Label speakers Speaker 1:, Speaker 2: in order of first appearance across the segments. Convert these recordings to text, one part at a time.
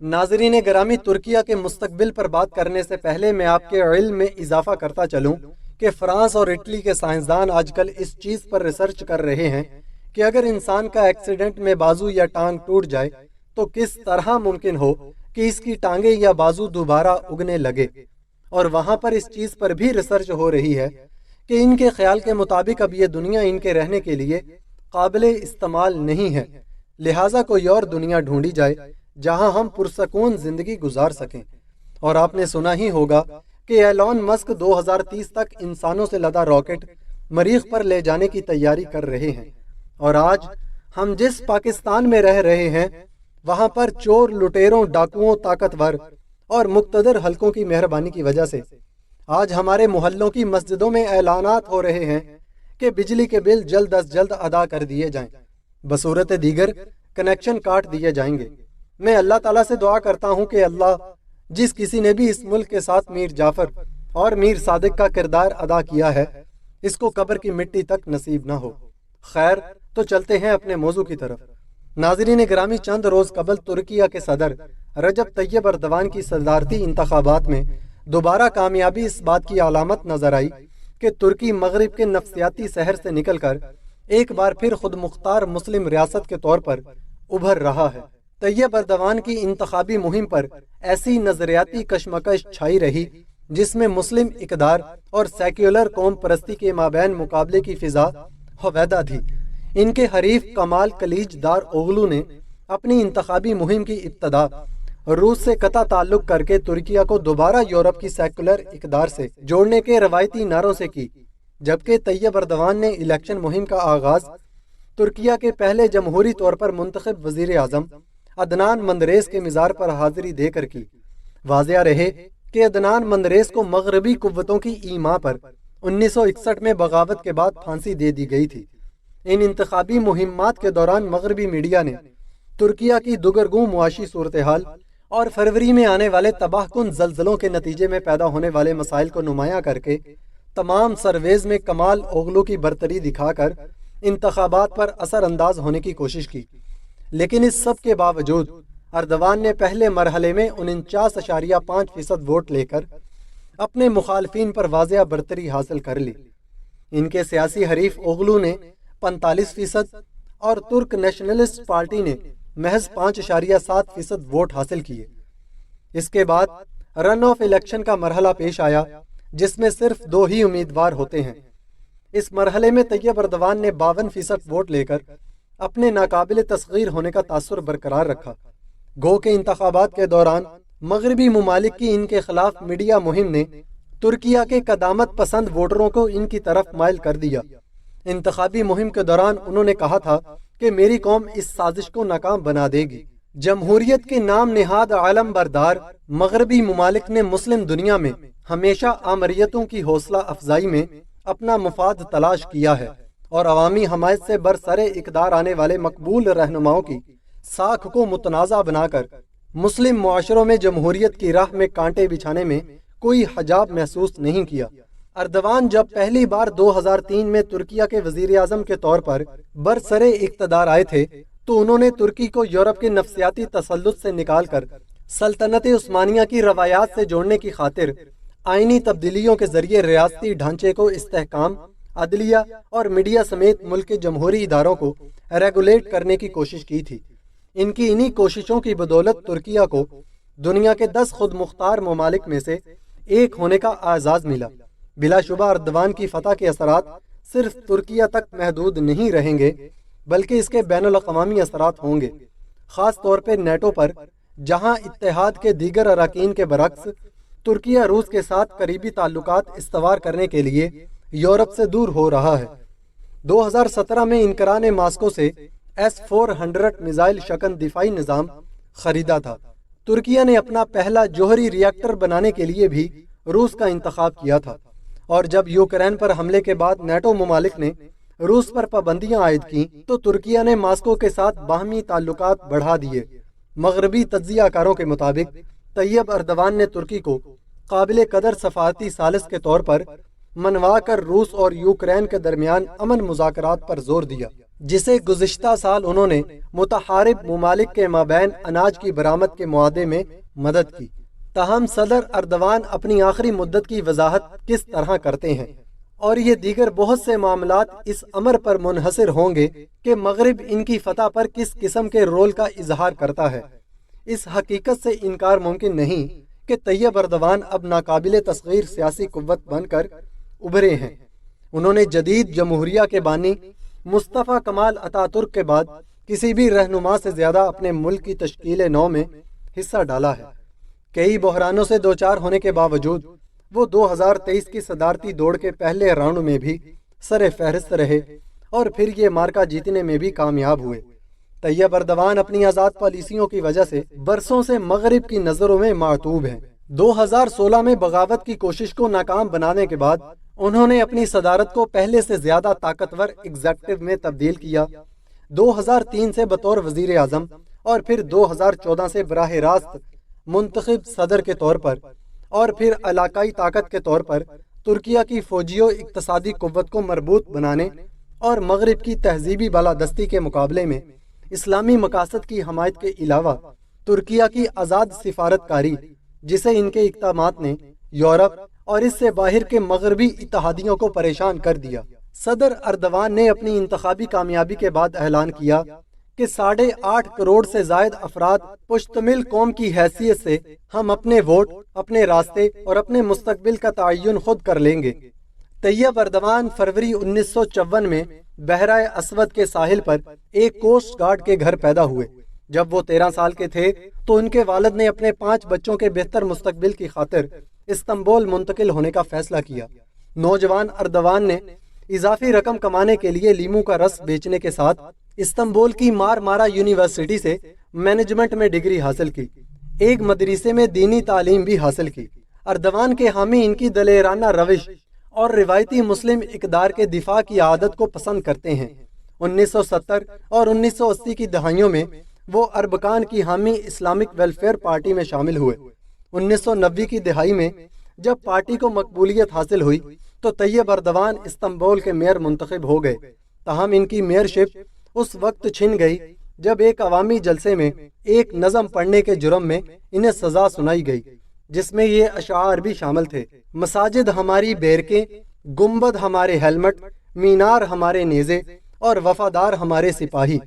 Speaker 1: ناظرین گرامی، ترکیہ کے مستقبل پر بات کرنے سے پہلے میں آپ کے علم میں اضافہ کرتا چلوں کہ فرانس اور اٹلی کے سائنسدان آج کل اس چیز پر ریسرچ کر رہے ہیں کہ اگر انسان کا ایکسیڈنٹ میں بازو یا ٹانگ ٹوٹ جائے تو کس طرح ممکن ہو کہ اس کی ٹانگیں یا بازو دوبارہ اگنے لگے، اور وہاں پر اس چیز پر بھی ریسرچ ہو رہی ہے کہ ان کے خیال کے مطابق اب یہ دنیا ان کے رہنے کے لیے قابل استعمال نہیں ہے، لہٰذا کوئی اور دنیا ڈھونڈی جائے جہاں ہم پرسکون زندگی گزار سکیں۔ اور آپ نے سنا ہی ہوگا کہ ایلون مسک 2030 تک انسانوں سے لدا راکٹ مریخ پر لے جانے کی تیاری کر رہے ہیں، اور آج ہم جس پاکستان میں رہ رہے ہیں وہاں پر چور، لٹیروں، ڈاکوؤں، طاقتور اور مقتدر حلقوں کی مہربانی کی وجہ سے آج ہمارے محلوں کی مسجدوں میں اعلانات ہو رہے ہیں کہ بجلی کے بل جلد از جلد ادا کر دیے جائیں، بصورت دیگر کنیکشن کاٹ دیے جائیں گے۔ میں اللہ تعالیٰ سے دعا کرتا ہوں کہ اللہ جس کسی نے بھی اس ملک کے ساتھ میر جعفر اور میر صادق کا کردار ادا کیا ہے اس کو قبر کی مٹی تک نصیب نہ ہو۔ خیر، تو چلتے ہیں اپنے موضوع کی طرف۔ ناظرین گرامی، چند روز قبل ترکیہ کے صدر رجب طیب اردوان کی صدارتی انتخابات میں دوبارہ کامیابی اس بات کی علامت نظر آئی کہ ترکی مغرب کے نفسیاتی سحر سے نکل کر ایک بار پھر خود مختار مسلم ریاست کے طور پر ابھر رہا ہے۔ طیب اردوان کی انتخابی مہم پر ایسی نظریاتی کشمکش چھائی رہی جس میں مسلم اقدار اور سیکولر قوم پرستی کے مابین مقابلے کی فضا ہویدا تھی۔ ان کے حریف کمال کلیج دار اوغلو نے اپنی انتخابی مہم کی ابتدا روس سے قطع تعلق کر کے ترکیہ کو دوبارہ یورپ کی سیکولر اقدار سے جوڑنے کے روایتی نعروں سے کی، جبکہ طیب اردوان نے الیکشن مہم کا آغاز ترکیہ کے پہلے جمہوری طور پر منتخب وزیر اعظم عدنان مندریس کے مزار پر حاضری دے کر کی۔ واضح رہے کہ عدنان مندریس کو مغربی قوتوں کی ایما پر 1961 میں بغاوت کے بعد پھانسی دے دی گئی تھی۔ ان انتخابی مہمات کے دوران مغربی میڈیا نے ترکیہ کی دگرگوں معاشی صورتحال اور فروری میں آنے والے تباہ کن زلزلوں کے نتیجے میں پیدا ہونے والے مسائل کو نمایاں کر کے تمام سرویز میں کمال اوغلو کی برتری دکھا کر انتخابات پر اثر انداز ہونے کی کوشش کی، لیکن اس سب کے باوجود اردوان نے پہلے مرحلے میں 49.5% ووٹ لے کر اپنے مخالفین پر واضح برتری حاصل کر لی۔ ان کے سیاسی حریف اوغلو نے 45% اور ترک نیشنلسٹ پارٹی نے محض 5.7% ووٹ حاصل کیے۔ اس کے بعد رن آف الیکشن کا مرحلہ پیش آیا جس میں صرف 2 ہی امیدوار ہوتے ہیں۔ اس مرحلے میں طیب اردوان نے 52% ووٹ لے کر اپنے ناقابل تصغیر ہونے کا تاثر برقرار رکھا۔ گو کے انتخابات کے دوران مغربی ممالک کی ان کے خلاف میڈیا مہم نے ترکیہ کے قدامت پسند ووٹروں کو ان کی طرف مائل کر دیا۔ انتخابی مہم کے دوران انہوں نے کہا تھا کہ میری قوم اس سازش کو ناکام بنا دے گی۔ جمہوریت کے نام نہاد عالم بردار مغربی ممالک نے مسلم دنیا میں ہمیشہ آمریتوں کی حوصلہ افزائی میں اپنا مفاد تلاش کیا ہے، اور عوامی حمایت سے برسر اقدار آنے والے مقبول رہنماؤں کی ساکھ کو متنازع بنا کر مسلم معاشروں میں جمہوریت کی راہ میں کانٹے بچھانے میں کوئی حجاب محسوس نہیں کیا۔ اردوان جب پہلی بار 2003 میں ترکیہ کے وزیر اعظم کے طور پر برسر اقتدار آئے تھے تو انہوں نے ترکی کو یورپ کے نفسیاتی تسلط سے نکال کر سلطنت عثمانیہ کی روایات سے جوڑنے کی خاطر آئینی تبدیلیوں کے ذریعے ریاستی ڈھانچے کو استحکام، عدلیہ اور میڈیا سمیت ملک کے جمہوری اداروں کو ریگولیٹ کرنے کی کوشش کی تھی۔ ان کی انہی کوششوں کی بدولت ترکیہ کو دنیا کے 10 خود مختار ممالک میں سے ایک ہونے کا اعزاز ملا۔ بلا شبہ اردوان کی فتح کے اثرات صرف ترکیہ تک محدود نہیں رہیں گے بلکہ اس کے بین الاقوامی اثرات ہوں گے، خاص طور پر نیٹو پر، جہاں اتحاد کے دیگر اراکین کے برعکس ترکیہ روس کے ساتھ قریبی تعلقات استوار کرنے کے لیے یورپ سے دور ہو رہا ہے۔ 2017 میں انقرہ نے ماسکو سے S-400 میزائل شکن دفاعی نظام خریدا تھا۔ ترکیہ نے اپنا پہلا جوہری ری ایکٹر بنانے کے لیے بھی روس کا انتخاب کیا تھا، اور جب یوکرین پر حملے کے بعد نیٹو ممالک نے روس پر پابندیاں عائد کیں تو ترکیہ نے ماسکو کے ساتھ باہمی تعلقات بڑھا دیے۔ مغربی تجزیہ کاروں کے مطابق طیب اردوان نے ترکی کو قابل قدر سفارتی ثالث کے طور پر منوا کر روس اور یوکرین کے درمیان امن مذاکرات پر زور دیا۔ جسے گزشتہ سال انہوں نے متحارب ممالک کے مابین اناج کی برآمد کے معاہدے میں مدد کی۔ تاہم صدر اردوان اپنی آخری مدت کی وضاحت کس طرح کرتے ہیں، اور یہ دیگر بہت سے معاملات اس امر پر منحصر ہوں گے کہ مغرب ان کی فتح پر کس قسم کے رول کا اظہار کرتا ہے۔ اس حقیقت سے انکار ممکن نہیں کہ طیب اردوان اب ناقابل تصغیر سیاسی قوت بن کر ابھرے ہیں۔ انہوں نے جدید جمہوریہ کے بانی مصطفیٰ کمال اتاترک کے بعد کسی بھی رہنما سے زیادہ اپنے ملک کی تشکیل نو میں حصہ ڈالا ہے۔ کئی بحرانوں سے دوچار ہونے کے باوجود وہ 2023 کی صدارتی دوڑ کے پہلے راؤنڈ میں بھی سر فہرست رہے اور پھر یہ مارکہ جیتنے میں بھی کامیاب ہوئے۔ طیب اردوان اپنی آزاد پالیسیوں کی وجہ سے برسوں سے مغرب کی نظروں میں معتوب ہیں۔ 2016 میں بغاوت کی کوشش کو ناکام بنانے کے بعد انہوں نے اپنی صدارت کو پہلے سے زیادہ طاقتور ایگزیکٹو میں تبدیل کیا۔ 2003 سے بطور وزیر اعظم اور پھر 2014 سے براہ راست منتخب صدر کے طور پر اور پھر علاقائی طاقت کے طور پر ترکیہ کی فوجی و اقتصادی قوت کو مربوط بنانے اور مغرب کی تہذیبی بالادستی کے مقابلے میں اسلامی مقاصد کی حمایت کے علاوہ ترکیہ کی آزاد سفارت کاری، جسے ان کے اقدامات نے یورپ اور اس سے باہر کے مغربی اتحادیوں کو پریشان کر دیا۔ صدر اردوان نے اپنی انتخابی کامیابی کے بعد اعلان کیا کہ 8.5 کروڑ سے زائد افراد مشتمل قوم کی حیثیت سے ہم اپنے ووٹ، اپنے راستے اور اپنے مستقبل کا تعین خود کر لیں گے۔ طیب اردوان فروری 1954 میں بحرۂ اسود کے ساحل پر ایک کوسٹ گارڈ کے گھر پیدا ہوئے۔ جب وہ 13 سال کے تھے تو ان کے والد نے اپنے 5 بچوں کے بہتر مستقبل کی خاطر استنبول منتقل ہونے کا فیصلہ کیا۔ نوجوان اردوان نے اضافی رقم کمانے کے لیے لیمو کا رس بیچنے کے ساتھ استنبول کی مارمارا یونیورسٹی سے مینجمنٹ میں ڈگری حاصل کی۔ ایک مدرسے میں دینی تعلیم بھی حاصل کی۔ اردوان کے حامی ان کی دلیرانہ روش اور روایتی مسلم اقدار کے دفاع کی عادت کو پسند کرتے ہیں۔ 1970 اور 1980 کی دہائیوں میں وہ اربکان کی حامی اسلامک ویلفیئر پارٹی میں شامل ہوئے۔ 1990 کی دہائی میں جب پارٹی کو مقبولیت حاصل ہوئی تو طیب اردوان استنبول کے میئر منتخب ہو گئے۔ تاہم ان کی میئرشپ اس وقت چھن گئی جب ایک عوامی جلسے میں ایک نظم پڑھنے کے جرم میں انہیں سزا سنائی گئی، جس میں یہ اشعار بھی شامل تھے: مساجد ہماری بیرکیں، گنبد ہمارے ہیلمٹ، مینار ہمارے نیزے اور وفادار ہمارے سپاہی۔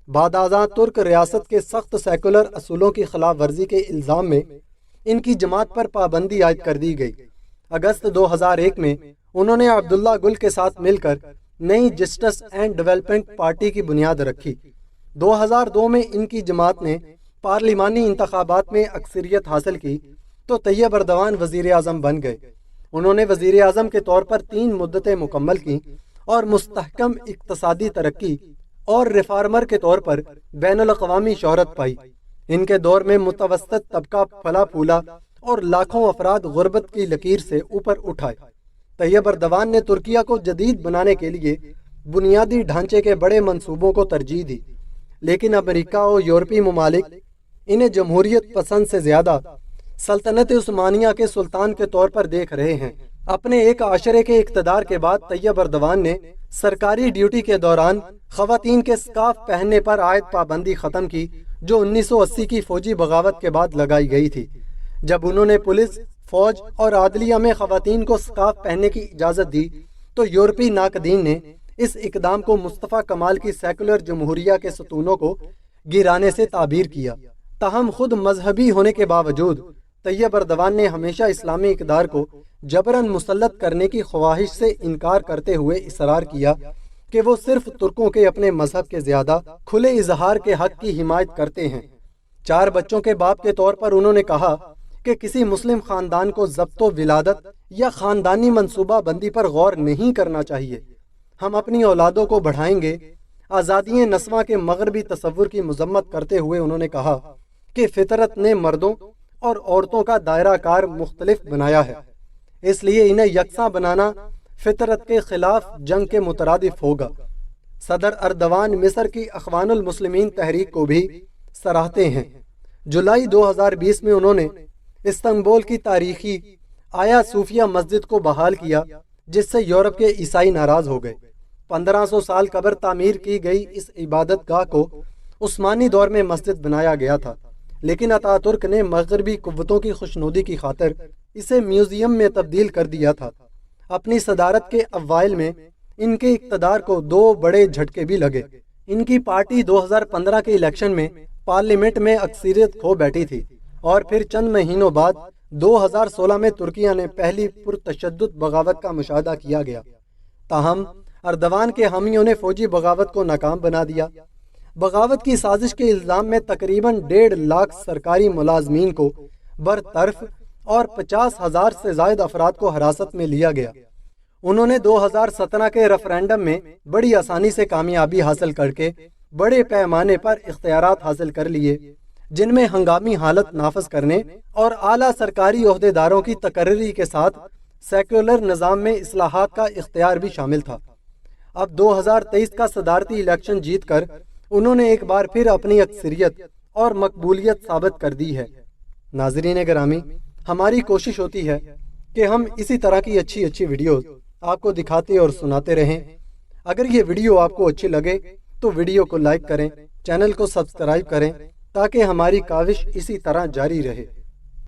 Speaker 1: بعد ازاں ترک ریاست کے سخت سیکولر اصولوں کی خلاف ورزی کے الزام میں ان کی جماعت پر پابندی عائد کر دی گئی۔ اگست 2001 میں انہوں نے عبداللہ گل کے ساتھ مل کر نئی جسٹس اینڈ ڈیولپمنٹ پارٹی کی بنیاد رکھی۔ 2002 میں ان کی جماعت نے پارلیمانی انتخابات میں اکثریت حاصل کی تو طیب اردوان وزیر اعظم بن گئے۔ انہوں نے وزیر اعظم کے طور پر 3 مدتیں مکمل کی اور مستحکم اقتصادی ترقی اور ریفارمر کے طور پر بین الاقوامی شہرت پائی۔ ان کے دور میں متوسط طبقہ پھلا پھولا اور لاکھوں افراد غربت کی لکیر سے اوپر اٹھائے۔ طیب اردوان نے ترکیہ کو جدید بنانے کے لیے بنیادی ڈھانچے کے بڑے منصوبوں کو ترجیح دی، لیکن امریکہ اور یورپی ممالک انہیں جمہوریت پسند سے زیادہ سلطنت عثمانیہ کے سلطان کے طور پر دیکھ رہے ہیں۔ اپنے ایک عشرے کے اقتدار کے بعد طیب اردوان نے سرکاری ڈیوٹی کے دوران خواتین کے سکارف پہننے پر عائد پابندی ختم کی، جو 1980 کی فوجی بغاوت کے بعد لگائی گئی تھی۔ جب انہوں نے پولیس، فوج اور عدلیہ میں خواتین کو سکارف پہننے کی اجازت دی تو یورپی ناقدین نے اس اقدام کو مصطفیٰ کمال کی سیکولر جمہوریہ کے ستونوں کو گرانے سے تعبیر کیا۔ تاہم خود مذہبی ہونے کے باوجود طیب اردوان نے ہمیشہ اسلامی اقدار کو جبراً مسلط کرنے کی خواہش سے انکار کرتے ہوئے اصرار کیا کہ وہ صرف ترکوں کے اپنے مذہب کے زیادہ کھلے اظہار کے حق کی حمایت کرتے ہیں۔ 4 بچوں کے باپ کے طور پر انہوں نے کہا کہ کسی مسلم خاندان کو ضبط و ولادت یا خاندانی منصوبہ بندی پر غور نہیں کرنا چاہیے۔ ہم اپنی اولادوں کو بڑھائیں گے۔ آزادی نسواں کے مغربی تصور کی مذمت کرتے ہوئے انہوں نے کہا کہ فطرت نے مردوں اور عورتوں کا دائرہ کار مختلف بنایا ہے، اس لیے انہیں یکساں بنانا فطرت کے خلاف جنگ کے مترادف ہوگا۔ صدر اردوان مصر کی اخوان المسلمین تحریک کو بھی سراہتے ہیں۔ جولائی 2020 میں انہوں نے استنبول کی تاریخی آیا صوفیہ مسجد کو بحال کیا، جس سے یورپ کے عیسائی ناراض ہو گئے۔ 1500 سال قبل تعمیر کی گئی اس عبادت گاہ کو عثمانی دور میں مسجد بنایا گیا تھا، لیکن اتا ترک نے مغربی قوتوں کی خوشنودی کی خاطر اسے میوزیم میں تبدیل کر دیا تھا۔ اپنی صدارت کے اوائل میں ان کے اقتدار کو دو بڑے جھٹکے بھی لگے۔ ان کی پارٹی 2015 کے الیکشن میں پارلیمنٹ میں اکثریت کھو بیٹھی تھی، اور پھر چند مہینوں بعد 2016 میں ترکیہ نے پہلی پرتشدد بغاوت کا مشاہدہ کیا گیا۔ تاہم اردوان کے حامیوں نے فوجی بغاوت کو ناکام بنا دیا۔ بغاوت کی سازش کے الزام میں تقریباً 1.5 لاکھ سرکاری ملازمین کو برطرف اور 50,000 سے زائد افراد کو حراست میں لیا گیا۔ انہوں نے 2017 کے ریفرینڈم میں بڑی آسانی سے کامیابی حاصل کر کے بڑے پیمانے پر اختیارات حاصل کر لیے، جن میں ہنگامی حالت نافذ کرنے اور اعلیٰ سرکاری عہدیداروں کی تقرری کے ساتھ سیکولر نظام میں اصلاحات کا اختیار بھی شامل تھا۔ اب 2023 کا صدارتی الیکشن جیت کر انہوں نے ایک بار پھر اپنی اکثریت اور مقبولیت ثابت کر دی ہے۔ ناظرین گرامی، ہماری کوشش ہوتی ہے کہ ہم اسی طرح کی اچھی ویڈیوز آپ کو دکھاتے اور سناتے رہیں۔ اگر یہ ویڈیو آپ کو اچھی لگے تو ویڈیو کو لائک کریں، چینل کو سبسکرائب کریں تاکہ ہماری کاوش اسی طرح جاری رہے۔